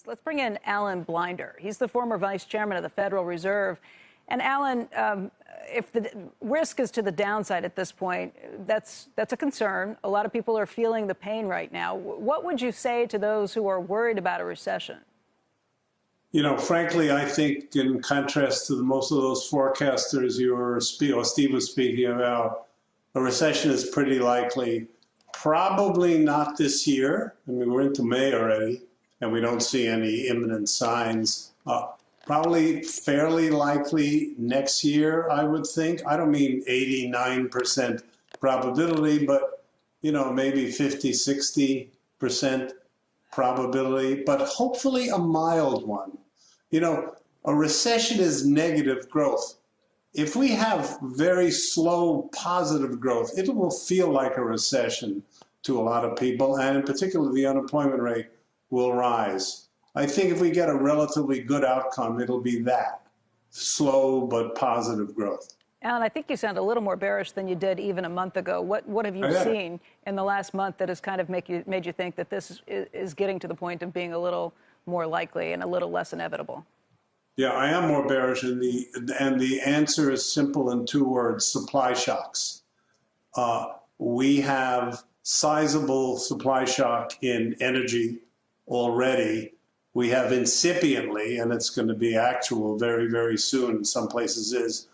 Let's bring in Alan Blinder. He's the former vice chairman of the Federal Reserve. And Alan, if the risk is to the downside at this point, that's a concern. A lot of people are feeling the pain right now. What would you say to those who are worried about a recession? You know, frankly, I think in contrast to most of those forecasters Steve was speaking about, a recession is pretty likely. Probably not this year. I mean, we're into May already, and we don't see any imminent signs. Probably fairly likely next year, I would think. I don't mean 89% probability, but, you know, maybe 50, 60% probability, but hopefully a mild one. You know, a recession is negative growth. If we have very slow positive growth, it will feel like a recession to a lot of people, and in particular, the unemployment rate will rise. I think if we get a relatively good outcome, it'll be that, slow but positive growth. Alan, I think you sound a little more bearish than you did even a month ago. What have you seen in the last month that has kind of made you think that this is getting to the point of being a little more likely and a little less inevitable? Yeah, I am more bearish, and the answer is simple in two words: supply shocks. We have sizable supply shock in energy already. We have incipiently, and it's going to be actual very, very soon, in some places is,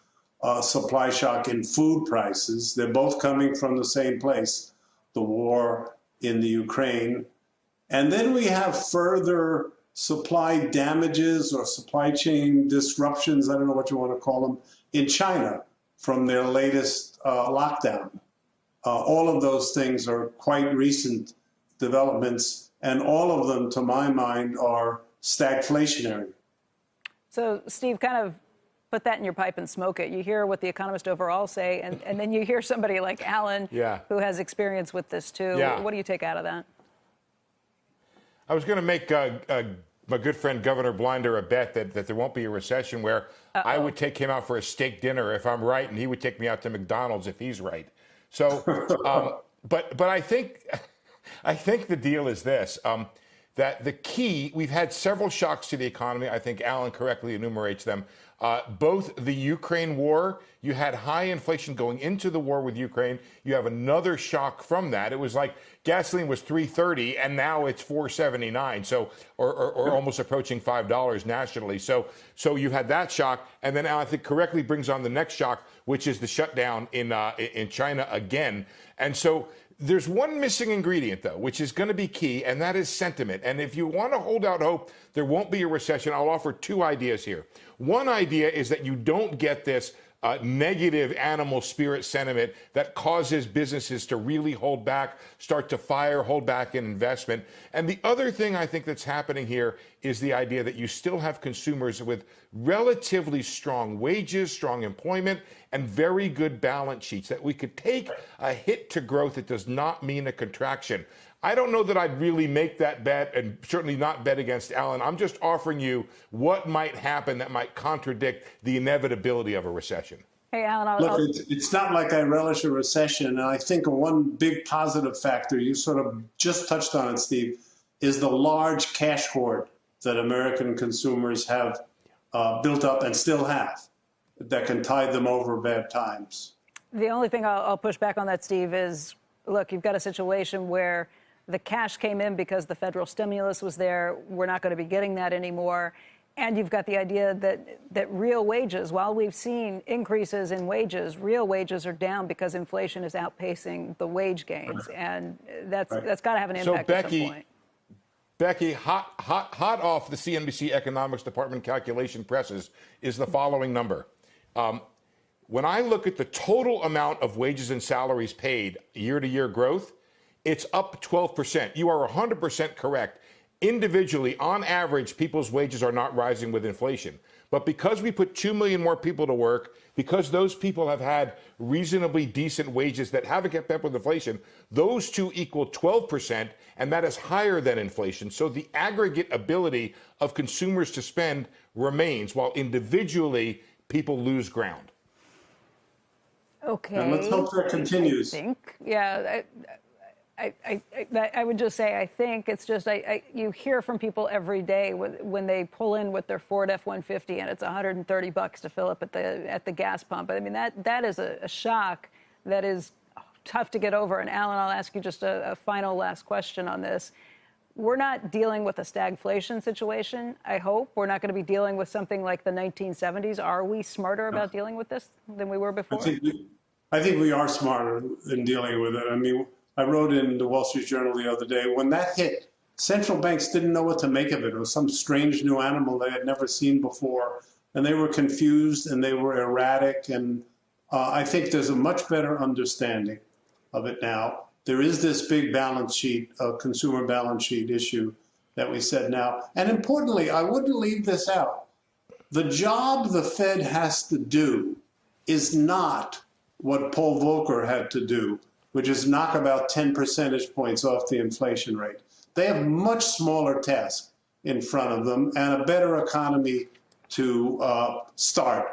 supply shock in food prices. They're both coming from the same place, the war in the Ukraine. And then we have further supply damages or supply chain disruptions, I don't know what you want to call them, in China from their latest lockdown. All of those things are quite recent developments, and all of them, to my mind, are stagflationary. So, Steve, kind of put that in your pipe and smoke it. You hear what the economists overall say, and then you hear somebody like Alan, who has experience with this too. What do you take out of that? I was going to make my good friend Governor Blinder a bet that there won't be a recession where I would take him out for a steak dinner if I'm right, and he would take me out to McDonald's if he's right. So, but I think the deal is this, that the key, we've had several shocks to the economy. I think Alan correctly enumerates them. Both the Ukraine war, you had high inflation going into the war with Ukraine. You have another shock from that. It was like gasoline was $3.30 and now it's $4.79. So, or almost approaching $5 nationally. So you had that shock. And then Alan, I think, correctly brings on the next shock, which is the shutdown in China again. And so there's one missing ingredient, though, which is going to be key, and that is sentiment. And if you want to hold out hope there won't be a recession, I'll offer two ideas here. One idea is that you don't get this negative animal spirit sentiment that causes businesses to really hold back, start to fire, hold back in investment. And the other thing I think that's happening here is the idea that you still have consumers with relatively strong wages, strong employment, and very good balance sheets, that we could take a hit to growth that does not mean a contraction. I don't know that I'd really make that bet, and certainly not bet against Alan. I'm just offering you what might happen that might contradict the inevitability of a recession. Hey, Alan, Look, it's not like I relish a recession. And I think one big positive factor, you sort of just touched on it, Steve, is the large cash hoard that American consumers have built up and still have, that can tide them over bad times. The only thing I'll push back on that, Steve, is, look, you've got a situation where the cash came in because the federal stimulus was there. We're not going to be getting that anymore. And you've got the idea that real wages, while we've seen increases in wages, real wages are down because inflation is outpacing the wage gains. And that's got to have an impact at some point. Becky, hot off the CNBC Economics Department calculation presses is the following number. When I look at the total amount of wages and salaries paid year-to-year growth, it's up 12%. You are 100% correct. Individually, on average, people's wages are not rising with inflation. But because we put 2 million more people to work, because those people have had reasonably decent wages that haven't kept up with inflation, those two equal 12%, and that is higher than inflation. So the aggregate ability of consumers to spend remains, while individually people lose ground. Okay. And let's hope that continues. Yeah. I would just say I think it's just you hear from people every day when they pull in with their Ford F-150 and it's $130 to fill up at the gas pump. I mean that is a shock that is tough to get over. And Alan, I'll ask you just a final last question on this. We're not dealing with a stagflation situation, I hope. We're not going to be dealing with something like the 1970s. Are we smarter about dealing with this than we were before? I think we are smarter in dealing with it. I mean, I wrote in the Wall Street Journal the other day, when that hit, central banks didn't know what to make of it. It was some strange new animal they had never seen before. And they were confused and they were erratic. And I think there's a much better understanding of it now. There is this big balance sheet, consumer balance sheet issue that we said now. And importantly, I wouldn't leave this out. The job the Fed has to do is not what Paul Volcker had to do, which is knock about 10 percentage points off the inflation rate. They have much smaller tasks in front of them and a better economy to start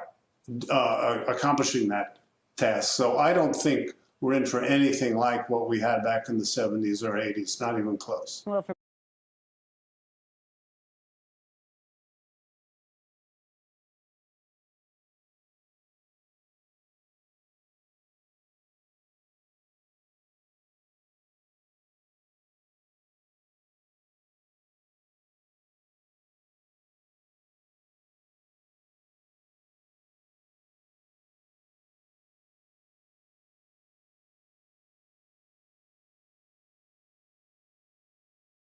accomplishing that task. So I don't think we're in for anything like what we had back in the 70s or 80s, not even close. Well,